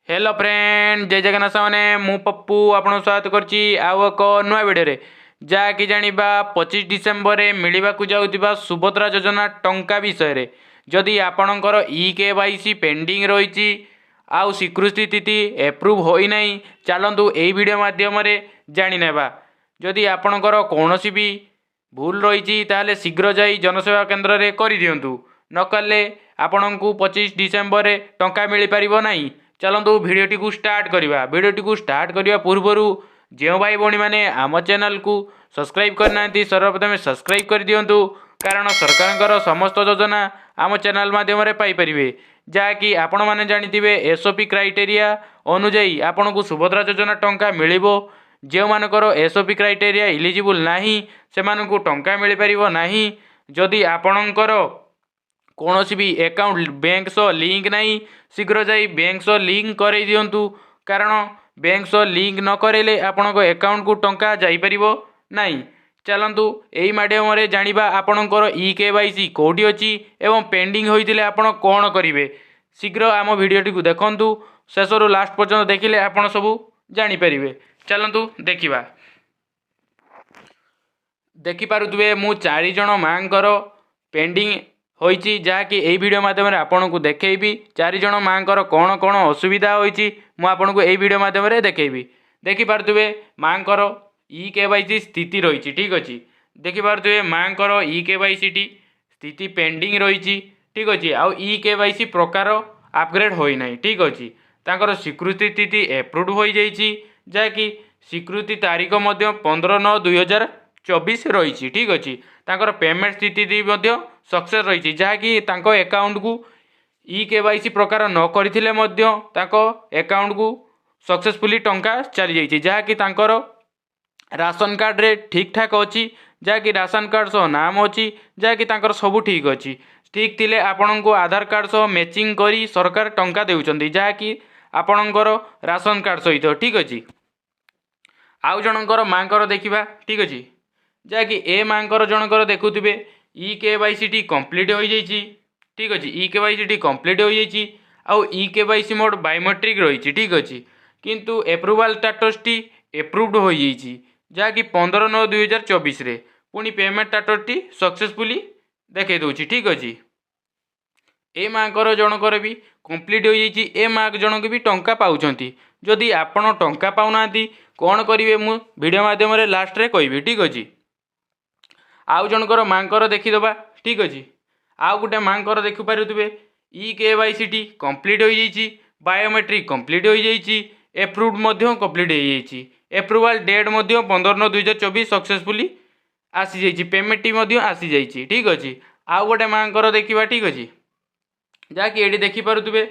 Hello friend जय जगन्नाथ मैंने मु पप्पू आपन स्वागत करची आउ एक नुआ वीडियो जहाँकि जानिबा 25 डिसेम्बर रे मिलवा जाउतिबा सुभद्रा योजना टंका विषय रे जदि आपणकर ई-केवाईसी पेंडिंग रही आउ स्वीकृति तिथि एप्रूव होई नहीं चलतु यही वीडियो माध्यम जाणीनेबा जदि आपणकर कौनसी भी भूल रही ताले शीघ्र जाई जनसेवा केन्द्र रे करि दियंतु नकले आपणकु 25 डिसेम्बर रे टंका मिल पारिबो नहीं। चलतु भिडियोटी को स्टार्ट करवा। भिडियोटी को स्टार्ट करने पूर्वर जो भाई भौणी मैंने आम चैनल को सब्सक्राइब करना सर्वप्रथम सब्सक्राइब कर दिंतु कारण सरकार समस्त योजना आम चैनल माध्यम पाइपर जहाँकि आपण मैंने जानी एसओपी क्राइटेरिया अनुजाई आपन को सुभद्रा योजना टंका मिल जो मानकर एसओपी क्राइटेरिया इलिजिबल नहीं से टंका मिल पार नहीं जदि आपणकर कौन भी अकाउंट बैंक सह लिंक नहीं शीघ्र जाई बैंक सह लिंक कर दिंतु कारण बैंक सह लिंक न करेले आपण अकाउंट को टंका जापर नहीं। चलतु यही माध्यम जानिबा आपणकर ई-केवाईसी कौटी अच्छी एवं पेंडिंग होइतिले आपण कौन करेंगे शीघ्र आम भिडियोटी को देखंतु शेषरु लास्ट पर्यंत देखिले आपण सब जानीपर। चलतु देखिबा देखिपारुथिबे मु 4 जण मांकर पेंडिंग होइची जहाँकि यही वीडियो माध्यम आपन को देखैबी 4 जण मांकर कौन कौन असुविधा होइची मु आपन को यही वीडियो माध्यम देखैबी। देखिपारुथिबे मांकर ई-केवाईसी स्थिति रही ठीक अच्छी देखिपारुथिबे मांकर ई-केवाईसी स्थिति पेंडिंग रही ठीक अच्छी आउ ई-केवाईसी प्रकार अपग्रेड होई नहीं ठीक अच्छी तांकर स्वीकृति तिथि एप्रूव हो जाइए जहाँकि स्वीकृति तारीख 15/9/2024 रही ठीक अच्छी तांकर पेमेंट स्थिति सक्सेस रही जहाँकि अकाउंट को ई-केवाईसी प्रकार न करथिले मध्य अकाउंट को सक्सेसफुली टंका चली जाइए जहाँकि राशन कार्ड रे ठीक ठाक अच्छी जहाँकि राशन कार्ड सह नाम अच्छी जहाँकि सब ठीक अच्छी ठीक थिले आपण को आधार कार्ड सह मैचिंग करी सरकार टंका देउचंदी जहाँकि आपणकर राशन कार्ड सहित ठीक अच्छी। आउ जनकर मांकर देखिबा ठीक अच्छी जहाँकि ए मांकर जनकर देखुथिबे ई-केवाईसी कंप्लीट हो जाइए ठीक अच्छे ई-केवाईसी कंप्लीट हो जाइए आउ ई-केवाईसी मोड बायोमेट्रिक रही ठीक अच्छे किंतु एप्रूवाल स्टाटस टी एप्रूव्ड हो जाइए जहाँकि 15/9/2024 रे पुणी पेमेंट स्टाटस टी सक्सेसफुली देखे दूची ठीक अच्छे। ए मांकर जनकर भी कंप्लीट हो जाइए ए माँ जनक भी टंका पाउछंती जदि आपण टंका पाउना कौन करेंगे मु वीडियो माध्यम लास्ट रे कहबी ठीक अच्छे। आउ जनकर मांकर देखीदबा ठीक अच्छे आउ गोटे मांकर देखिपारुथिबे ई-केवाईसी कंप्लीट हो जाइए बायोमेट्रिक कंप्लीट हो जाइए एप्रूव्ड मध्य कंप्लीट हो जाइए एप्रूवाल डेट 15/9/2024 सक्सेसफुली आसी जाइए पेमेंट टी आसी जाइए ठीक अच्छे। आउ गोटे मांकर देखा ठीक अच्छे जहाँकि ये देखिपारुथिबे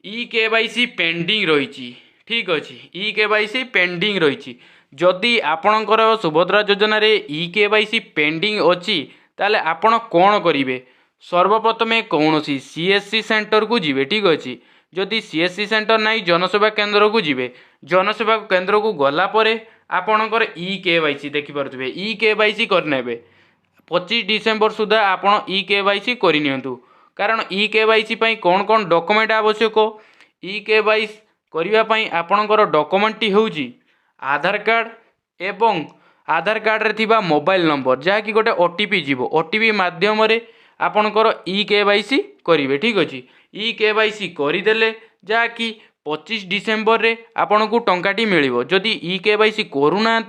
ई-केवाईसी पेंडिंग रही ठीक अच्छे ई-केवाईसी पेंडिंग रही जदि आपणकर सुभद्रा योजना रे ई-केवाईसी पेंडिंग अच्छी ताले आपण कौन करेंगे सर्वप्रथमे कौन सीएससी सेंटर को जीवे ठीक अच्छे जदि सीएससी सेंटर नहीं जनसेवा केन्द्र को जीवे जनसेवा केन्द्र को गला परे आपणकर ई-केवाईसी देखिपारुथिबे ई-केवाईसी करने 25 डिसेम्बर सुधा आपण ई-केवाईसी करनियंतु कारण ई-केवाईसी पई कौन कौन डॉक्यूमेंट आवश्यक ई-केवाईसी करिवा पई आपणकर डॉक्यूमेंट टी होउची आधार कार्ड एवं आधार कार्ड रे थिबा मोबाइल नंबर जहाँकि गोटे ओटीपी जीवो ओटीपी माध्यम रे आपणकर ई-केवाईसी करेंगे ठीक अच्छे ई-केवाईसी करदेले जहाँकि 25 डिसेम्बर रे आपन को टंकाटी मिलिबो जदि ई-केवाईसी करूना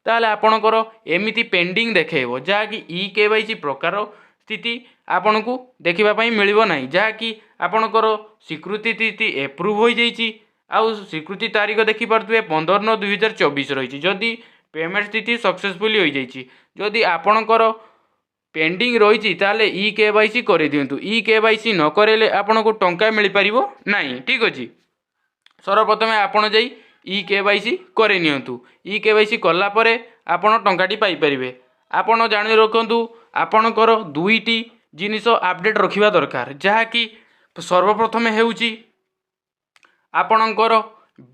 ताले आपणकर एमिति पेंडिंग देखेबो जहाँकि ई-केवाईसी प्रकार स्थिति आपन को देखिबा पई मिलिबो नाही जहाँकि आपणकर स्वीकृति तिथि एप्रूव हो जाइए आउ स्वीकृति तारीख देखिपारुथिबे 15/9/2024 रही जदि पेमेंट स्थिति सक्सेसफुली हो जाइए जदि आपणकर पेंडिंग रही ताले ई-केवाईसी कर दिंतु ई-केवाईसी न करेले आपण को टंका मिल पारिबो नाही ठीक अच्छे। सर्वप्रथम आपण जाई ई-केवाईसी करे नियंतु ई-केवाईसी कला परे आपण टंकाटी पाई परिबे आपण जानि रखंतु आपणकर दुईटी जिनिस अपडेट रखिबा दरकार जहाँकि सर्वप्रथम हेउची आपणकर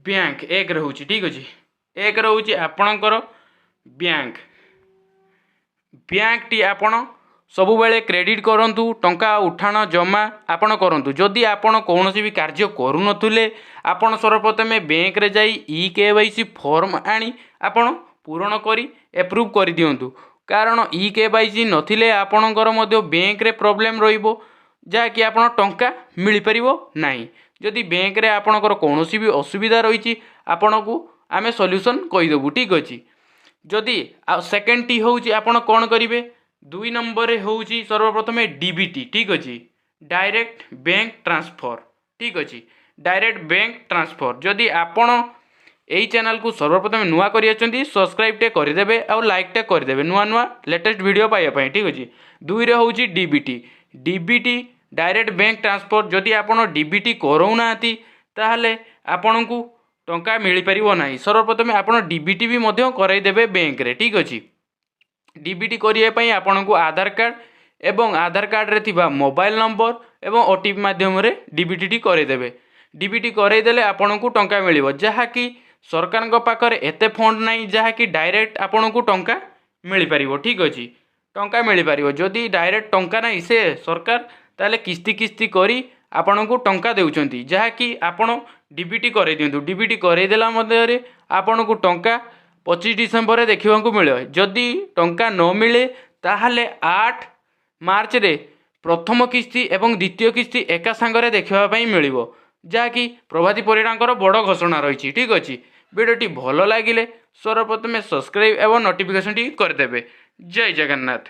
बैंक एक रहउची ठीक अच्छे एक रहउची आपणकर बैंक बैंक टी आपण ସବୁବେଳେ କ୍ରେଡିଟ୍ କରନ୍ତୁ, ଟଙ୍କା ଉଠାଣ ଜମା ଆପଣ କରନ୍ତୁ। ଯଦି ଆପଣ କୌଣସି ବି କାର୍ଯ୍ୟ କରୁନଥିଲେ ଆପଣ ସର୍ବପ୍ରଥମେ ବ୍ୟାଙ୍କରେ ଯାଇ EKYC ଫର୍ମ ଆଣି ଆପଣ ପୂରଣ କରି ଏପ୍ରୁଭ୍ କରିଦିଅନ୍ତୁ। କାରଣ EKYC ନଥିଲେ ଆପଣଙ୍କର ମଧ୍ୟ ବ୍ୟାଙ୍କରେ ପ୍ରୋବ୍ଲେମ୍ ରହିବ, ଯାହାକି ଆପଣ ଟଙ୍କା ମିଳିପାରିବ ନାହିଁ। ଯଦି ବ୍ୟାଙ୍କରେ ଆପଣଙ୍କର କୌଣସି ବି ଅସୁବିଧା ରହିଛି ଆପଣଙ୍କୁ ଆମେ ସଲ୍ୟୁସନ୍ କହିଦେବୁ, ଠିକ୍ ଅଛି। ଯଦି ଆଉ ସେକେଣ୍ଡଟି ହେଉଛି ଆପଣ କ'ଣ କରିବେ, 2 ନମ୍ବରରେ ହେଉଛି ସର୍ବପ୍ରଥମେ DBT, ଠିକ୍ ଅଛି, ଡାଇରେକ୍ଟ ବ୍ୟାଙ୍କ ଟ୍ରାନ୍ସଫର, ଠିକ୍ ଅଛି। ଡାଇରେକ୍ଟ ବ୍ୟାଙ୍କ ଟ୍ରାନ୍ସଫର ଯଦି ଆପଣ এই ଚ୍ୟାନେଲକୁ ସର୍ବପ୍ରଥମେ ନୂଆ କରି ଅଛନ୍ତି ସବସ୍କ୍ରାଇବ୍ଟେ କରିଦେବେ ଆଉ ଲାଇକ୍ଟେ କରିଦେବେ ନୂଆ ନୂଆ ଲେଟେଷ୍ଟ ଭିଡ଼ିଓ ପାଇବା ପାଇଁ, ଠିକ୍ ଅଛି। 2ରେ ହେଉଛି DBT ଡାଇରେକ୍ଟ ବ୍ୟାଙ୍କ ଟ୍ରାନ୍ସଫର। ଯଦି ଆପଣ DBT କରାଉନାହାନ୍ତି ତାହେଲେ ଆପଣଙ୍କୁ ଟଙ୍କା ମିଳିପାରିବ ନାହିଁ। ସର୍ବପ୍ରଥମେ ଆପଣ DBT ବି ମଧ୍ୟ କରାଇଦେବେ ବ୍ୟାଙ୍କରେ, ଠିକ୍ ଅଛି। DBT କରିବା ପାଇଁ ଆପଣଙ୍କୁ ଆଧାର କାର୍ଡ଼ ଏବଂ ଆଧାର କାର୍ଡ଼ରେ ଥିବା ମୋବାଇଲ ନମ୍ବର ଏବଂ OTP ମାଧ୍ୟମରେ DBTଟି କରାଇଦେବେ। DBT କରାଇଦେଲେ ଆପଣଙ୍କୁ ଟଙ୍କା ମିଳିବ, ଯାହାକି ସରକାରଙ୍କ ପାଖରେ ଏତେ ଫଣ୍ଡ ନାହିଁ ଯାହାକି ଡାଇରେକ୍ଟ ଆପଣଙ୍କୁ ଟଙ୍କା ମିଳିପାରିବ, ଠିକ୍ ଅଛି। ଟଙ୍କା ମିଳିପାରିବ ଯଦି ଡାଇରେକ୍ଟ ଟଙ୍କା ନାହିଁ ସେ ସରକାର ତାହେଲେ କିସ୍ତି କରି ଆପଣଙ୍କୁ ଟଙ୍କା ଦେଉଛନ୍ତି, ଯାହାକି ଆପଣ DBT କରାଇ ଦିଅନ୍ତୁ। DBT କରାଇଦେଲା ମଧ୍ୟରେ ଆପଣଙ୍କୁ ଟଙ୍କା 25 ଡିସେମ୍ବରରେ ଦେଖିବାକୁ ମିଳେ। ଯଦି ଟଙ୍କା ନ ମିଳେ ତାହେଲେ 8 ମାର୍ଚ୍ଚରେ ପ୍ରଥମ କିସ୍ତି ଏବଂ ଦ୍ୱିତୀୟ କିସ୍ତି ଏକା ସାଙ୍ଗରେ ଦେଖିବା ପାଇଁ ମିଳିବ, ଯାହାକି ପ୍ରଭାତୀ ପରିଡ଼ାଙ୍କର ବଡ଼ ଘୋଷଣା ରହିଛି, ଠିକ୍ ଅଛି। ଭିଡ଼ିଓଟି ଭଲ ଲାଗିଲେ ସର୍ବପ୍ରଥମେ ସବସ୍କ୍ରାଇବ୍ ଏବଂ ନୋଟିଫିକେସନଟି କରିଦେବେ। ଜୟ ଜଗନ୍ନାଥ।